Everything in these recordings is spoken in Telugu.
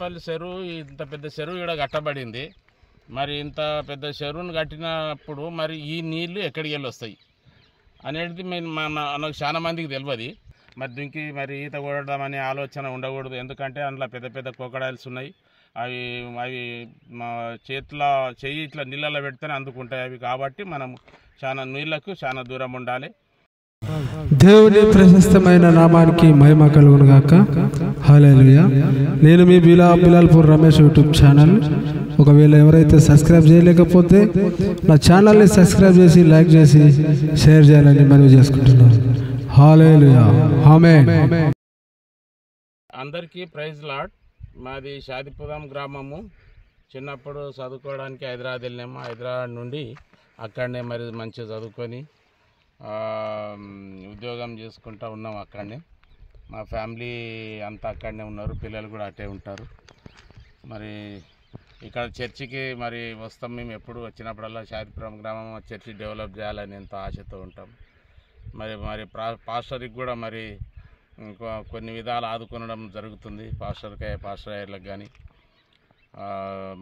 పల్లి చెరువు ఇంత పెద్ద చెరువు ఇక్కడ కట్టబడింది. మరి ఇంత పెద్ద చెరువును కట్టినప్పుడు మరి ఈ నీళ్లు ఎక్కడికి వెళ్ళి వస్తాయి అనేది మనకు చాలా మందికి తెలియదు. మరి దీనికి మరి ఈత కొడదామనే ఆలోచన ఉండకూడదు. ఎందుకంటే అందులో పెద్ద పెద్ద క్రొకడైల్స్ ఉన్నాయి. అవి అవి మా చేతిలో చెయ్యి ఇట్లా నీళ్ళలో పెడితేనే అందుకుంటాయి అవి. కాబట్టి మనం చాలా నీళ్లకు చాలా దూరం ఉండాలి. దేవుని ప్రశస్తమైన నామానికి మహిమ కలుగును గాక. హల్లెలూయా. నేను మీ బిలాల్పూర్ రమేష్ యూట్యూబ్ ఛానల్. ఒకవేళ ఎవరైతే సబ్స్క్రైబ్ చేయలేకపోతే నా ఛానల్ని సబ్స్క్రైబ్ చేసి లైక్ చేసి షేర్ చేయాలని మనవి చేసుకుంటున్నాను. హల్లెలూయా. ఆమేన్. అందరికీ ప్రైజ్ లార్డ్. మాది షాదిపురం గ్రామము. చిన్నప్పుడు చదువుకోవడానికి హైదరాబాద్ వెళ్ళాము. హైదరాబాద్ నుండి అక్కడనే మరి మంచిగా చదువుకొని ఉద్యోగం చేసుకుంటూ ఉన్నాం. అక్కడనే మా ఫ్యామిలీ అంతా అక్కడనే ఉన్నారు. పిల్లలు కూడా అటే ఉంటారు. మరి ఇక్కడ చర్చికి మరి వస్తాం. మేము ఎప్పుడు వచ్చినప్పుడల్లా షాదిపురం గ్రామం చర్చి డెవలప్ చేయాలని ఎంతో ఆశతో ఉంటాం. మరి పాస్టర్కి కూడా మరి కొన్ని విధాలు ఆదుకొనడం జరుగుతుంది. పాస్టర్ అయ్యలకు కానీ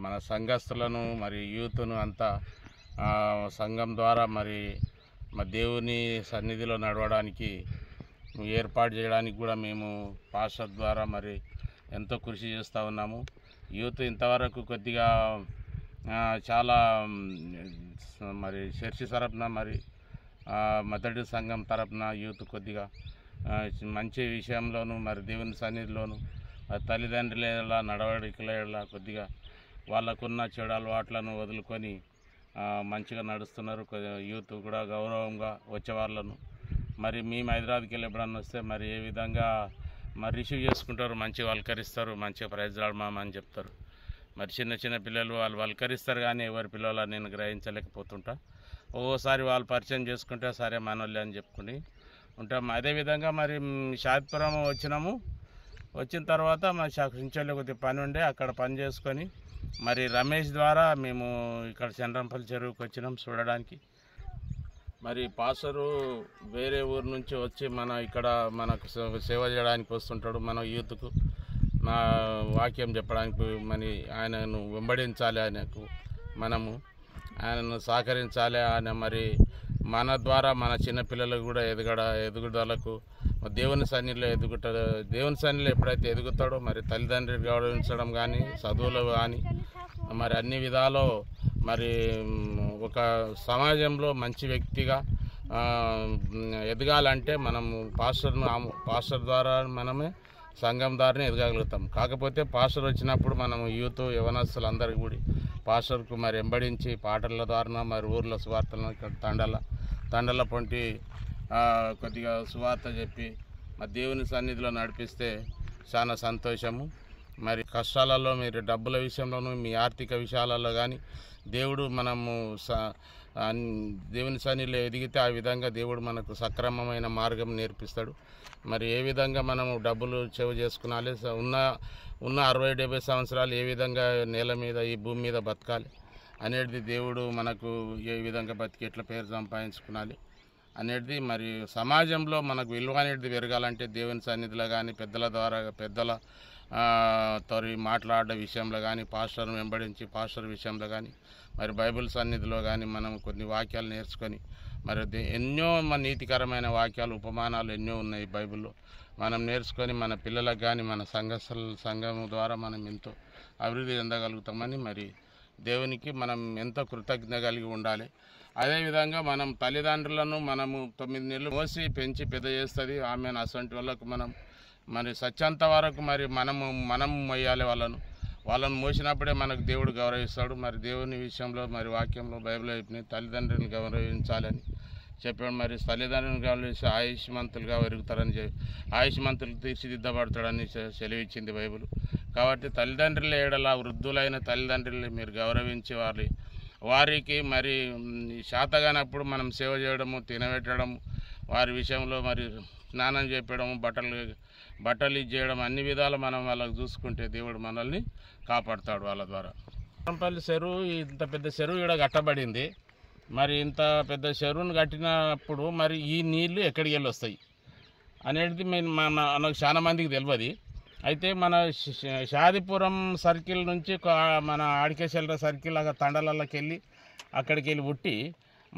మన సంఘస్థులను మరి యూత్ను అంతా సంఘం ద్వారా మరి దేవుని సన్నిధిలో నడవడానికి ఏర్పాటు చేయడానికి కూడా మేము పాస్టర్ ద్వారా మరి ఎంతో కృషి చేస్తూ ఉన్నాము. యూత్ ఇంతవరకు కొద్దిగా చాలా మరి చర్చి తరపున మరి మెథడి సంఘం తరపున యూత్ కొద్దిగా మంచి విషయంలోనూ మరి దేవుని సన్నిధిలోను తల్లిదండ్రుల నడవడికల కొద్దిగా వాళ్ళకున్న చెడు అలవాట్లను వదులుకొని మంచిగా నడుస్తున్నారు. యూత్ కూడా గౌరవంగా వచ్చేవాళ్ళను మరి మేము హైదరాబాద్కి వెళ్ళి ఎప్పుడన్నా వస్తే మరి ఏ విధంగా మరి రిసీవ్ చేసుకుంటారు, మంచిగా వల్కరిస్తారు, మంచిగా ప్రైజ్ రాడమా అని చెప్తారు. మరి చిన్న పిల్లలు వాళ్ళు వల్కరిస్తారు కానీ ఎవరి పిల్లలు నేను గ్రహించలేకపోతుంటా. ఒక్కోసారి వాళ్ళు పరిచయం చేసుకుంటే సరే మనోళ్ళే అని చెప్పుకుని ఉంటాం. అదేవిధంగా మరి షాదిపురం వచ్చినాము. వచ్చిన తర్వాత మా చించోళ్ళ కొద్దిగా పని ఉండే అక్కడ పని చేసుకొని మరి రమేష్ ద్వారా మేము ఇక్కడ చంద్రంపల్లి చెరువుకి వచ్చినాం చూడడానికి. మరి పాస్టరు వేరే ఊరు నుంచి వచ్చి ఇక్కడ మనకు సేవ చేయడానికి వస్తుంటాడు. మన యూత్కు నా వాక్యం చెప్పడానికి మరి ఆయనను వెంబడించాలి, ఆయనను సహకరించాలి. ఆయన మరి మన ద్వారా మన చిన్నపిల్లలకు కూడా ఎదుగుదలకు దేవుని సన్నిధిలో ఎప్పుడైతే ఎదుగుతాడో మరి తల్లిదండ్రులు గౌరవించడం కానీ చదువులు కానీ మరి అన్ని విధాలు మరి ఒక సమాజంలో మంచి వ్యక్తిగా ఎదగాలంటే మనం పాస్టర్ ద్వారా మనమే సంఘం ద్వారానే ఎదగలుగుతాం. కాకపోతే పాస్టర్ వచ్చినప్పుడు మనం యూత్ యవనస్తులు అందరికీ కూడా పాస్టర్కు మరి వెంబడించి పాటల ద్వారా మరి ఊర్లో సువార్తలను తండల పొంటి కొద్దిగా సువార్త చెప్పి మరి దేవుని సన్నిధిలో నడిపిస్తే చాలా సంతోషము. మరి కష్టాలలో మీరు డబ్బుల విషయంలోనూ మీ ఆర్థిక విషయాలలో కానీ దేవుని సన్నిధిలో ఎదిగితే ఆ విధంగా దేవుడు మనకు సక్రమమైన మార్గం నేర్పిస్తాడు. మరి ఏ విధంగా మనము డబ్బులు సేవ్ చేసుకునాలి, ఉన్న 60-70 సంవత్సరాలు ఏ విధంగా నేల మీద ఈ భూమి మీద బతకాలి అనేది దేవుడు మనకు ఏ విధంగా బతికి ఎట్లా పేరు సంపాదించుకునాలి అనేది మరి సమాజంలో మనకు విలువ అనేది పెరగాలంటే దేవుని సన్నిధిలో కానీ పెద్దల తోరి మాట్లాడే విషయంలో కానీ పాస్టర్ను వెంబడించి పాస్టర్ విషయంలో కానీ మరి బైబిల్ సన్నిధిలో కానీ మనం కొన్ని వాక్యాలు నేర్చుకొని మరి ఎన్నో నీతికరమైన వాక్యాలు ఉపమానాలు ఎన్నో ఉన్నాయి బైబిల్లో. మనం నేర్చుకొని మన పిల్లలకు కానీ మన సంఘం ద్వారా మనం ఎంతో అభివృద్ధి చెందగలుగుతామని మరి దేవునికి మనం ఎంతో కృతజ్ఞత కలిగి ఉండాలి. అదేవిధంగా మనం తల్లిదండ్రులను మనము 9 నెలలు మోసి పెంచి పెద్ద చేస్తుంది ఆమె. అసంటి వాళ్ళకు మనం మరి సత్యంత వరకు మరి మనం మొయ్యాలి. వాళ్ళను మోసినప్పుడే మనకు దేవుడు గౌరవిస్తాడు. మరి దేవుని విషయంలో మరి వాక్యంలో బైబిల్ చెప్పిన తల్లిదండ్రులను గౌరవించాలని చెప్పాడు. మరి తల్లిదండ్రులను గౌరవించి ఆయుష్మంతులుగా పెరుగుతారని ఆయుష్మంతులు తీర్చిదిద్దబడతాడని సెలవిచ్చింది బైబిల్. కాబట్టి తల్లిదండ్రుల ఏడల వృద్ధులైన తల్లిదండ్రులు మీరు గౌరవించి వారికి మరి శాతగానప్పుడు మనం సేవ చేయడము, తినబెట్టడం, వారి విషయంలో మరి స్నానం చేయడము, బట్టలు ఇచ్చేయడం అన్ని విధాలు మనం వాళ్ళకు చూసుకుంటే దేవుడు మనల్ని కాపాడుతాడు వాళ్ళ ద్వారా. చంద్రంపల్లి చెరువు ఇంత పెద్ద చెరువు ఇక్కడ కట్టబడింది. మరి ఇంత పెద్ద చెరువును కట్టినప్పుడు మరి ఈ నీళ్లు ఎక్కడికి వెళ్ళి వస్తాయి అనేది మనకు చాలా మందికి తెలియదు. అయితే మన షాదిపురం సర్కిల్ నుంచి మన ఆడికేశెల్ర సర్కిల్ తండలకి వెళ్ళి అక్కడికి వెళ్ళి పుట్టి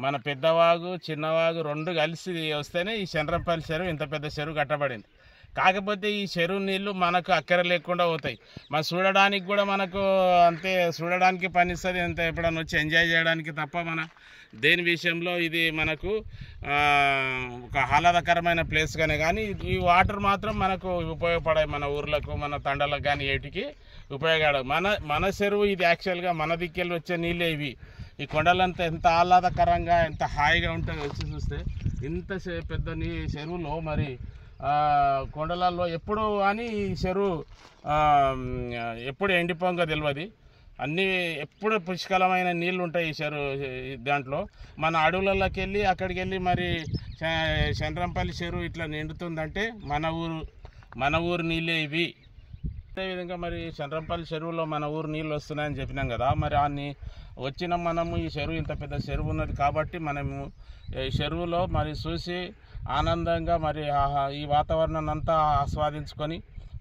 మన పెద్దవాగు చిన్నవాగు రెండు కలిసి వస్తేనే ఈ చంద్రంపల్లి చెరువు ఇంత పెద్ద చెరువు కట్టబడింది. కాకపోతే ఈ చెరువు నీళ్ళు మనకు అక్కర లేకుండా పోతాయి. మన చూడడానికి కూడా మనకు అంతే, చూడడానికి పనిస్తుంది, అంతే ఎప్పుడన్నా వచ్చి ఎంజాయ్ చేయడానికి తప్ప మన దేని విషయంలో ఇది మనకు ఒక ఆహ్లాదకరమైన ప్లేస్గానే కానీ ఈ వాటర్ మాత్రం మనకు ఉపయోగపడాయి. మన ఊర్లకు మన తండలకు కానీ ఏటికి ఉపయోగపడాయి. మన చెరువు ఇది యాక్చువల్గా మన దిక్కెళ్ళి వచ్చే నీళ్ళే ఇవి. ఈ కొండలంతా ఎంత ఆహ్లాదకరంగా ఎంత హాయిగా ఉంటుందో వచ్చి చూస్తే ఇంత పెద్ద చెరువులో మరి కొండలలో ఎప్పుడు అని ఈ చెరువు ఎప్పుడు ఎండిపోంగా తెలియదు. అన్నీ ఎప్పుడు పుష్కలమైన నీళ్ళు ఉంటాయి ఈ చెరువు దాంట్లో. మన అడవులలోకి వెళ్ళి అక్కడికి వెళ్ళి మరి చంద్రంపల్లి చెరువు ఇట్లా నిండుతుందంటే మన ఊరు నీళ్ళే ఇవి. అదేవిధంగా మరి చంద్రంపల్లి చెరువులో మన ఊరు నీళ్ళు వస్తున్నాయని చెప్పినాం కదా, మరి వచ్చిన మనము ఈ చెరువు ఇంత పెద్ద చెరువు ఉన్నది కాబట్టి మనము ఈ చెరువులో మరి చూసి ఆనందంగా మరి ఈ వాతావరణాన్ని అంతా ఆస్వాదించుకొని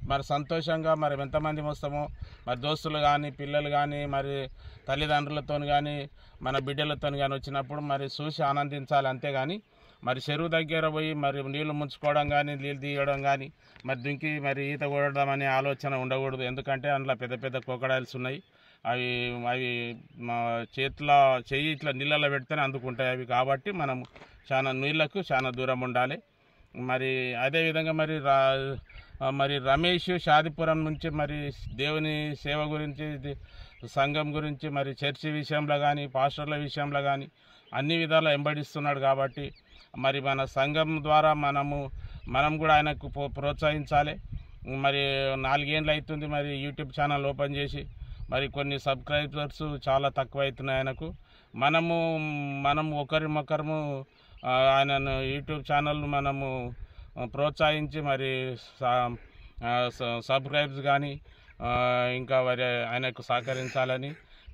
మరి సంతోషంగా మరి ఎంతమంది వస్తామో మరి దోస్తులు కానీ పిల్లలు కానీ మరి తల్లిదండ్రులతో కానీ మన బిడ్డలతో కానీ వచ్చినప్పుడు మరి చూసి ఆనందించాలి. అంతేగాని మరి చెరువు దగ్గర పోయి మరి నీళ్లు ముంచుకోవడం కానీ నీళ్ళు తీయడం కానీ మరి దుంకి మరి ఈత కొడడం అనే ఆలోచన ఉండకూడదు. ఎందుకంటే అందులో పెద్ద పెద్ద క్రొకడైల్స్ ఉన్నాయి. అవి మా చెయ్యి ఇట్లా నీళ్ళలో పెడితేనే అందుకుంటాయి అవి. కాబట్టి మనం చాలా నీళ్లకు చాలా దూరం ఉండాలి. మరి అదేవిధంగా మరి రమేష్ షాదిపురం నుంచి మరి దేవుని సేవ గురించి సంఘం గురించి మరి చర్చి విషయంలో కానీ పాస్టర్ల విషయంలో కానీ అన్ని విధాలా వెంబడిస్తున్నాడు. కాబట్టి మరి మన సంఘం ద్వారా మనం కూడా ఆయనకు ప్రోత్సహించాలి. మరి 4 ఏళ్ళు అవుతుంది మరి యూట్యూబ్ ఛానల్ ఓపెన్ చేసి, మరి కొన్ని సబ్స్క్రైబర్స్ చాలా తక్కువ అవుతున్నాయి ఆయనకు. మనం ఒకరిమొకరము ఆయనను యూట్యూబ్ ఛానల్ మనము ప్రోత్సహించి మరి సబ్స్క్రైబ్స్ కానీ ఇంకా మరి ఆయనకు సహకరించాలని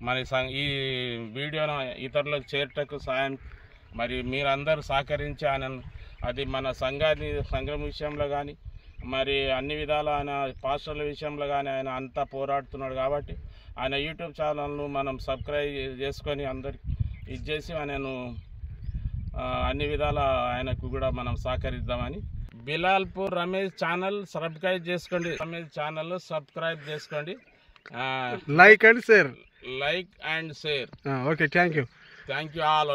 మరి ఈ వీడియోను ఇతరులకు చేర్టకు సాయం మరి మీరందరూ సహకరించి ఆయనను అది మన సంఘం విషయంలో కానీ మరి అన్ని విధాల ఆయన పాస్టర్ల విషయంలో కానీ ఆయన అంతా పోరాడుతున్నాడు. కాబట్టి ఆయన యూట్యూబ్ ఛానల్ను మనం సబ్స్క్రైబ్ చేసుకొని అందరికి ఇచ్చేసి ఆయనను అన్ని విధాల ఆయనకు కూడా మనం సహకరిద్దామని. బిలాల్పూర్ రమేష్ ఛానల్ సబ్స్క్రైబ్ చేసుకోండి. రమేష్ ఛానల్ సబ్స్క్రైబ్ చేసుకోండి. Like and share. Okay, thank you all.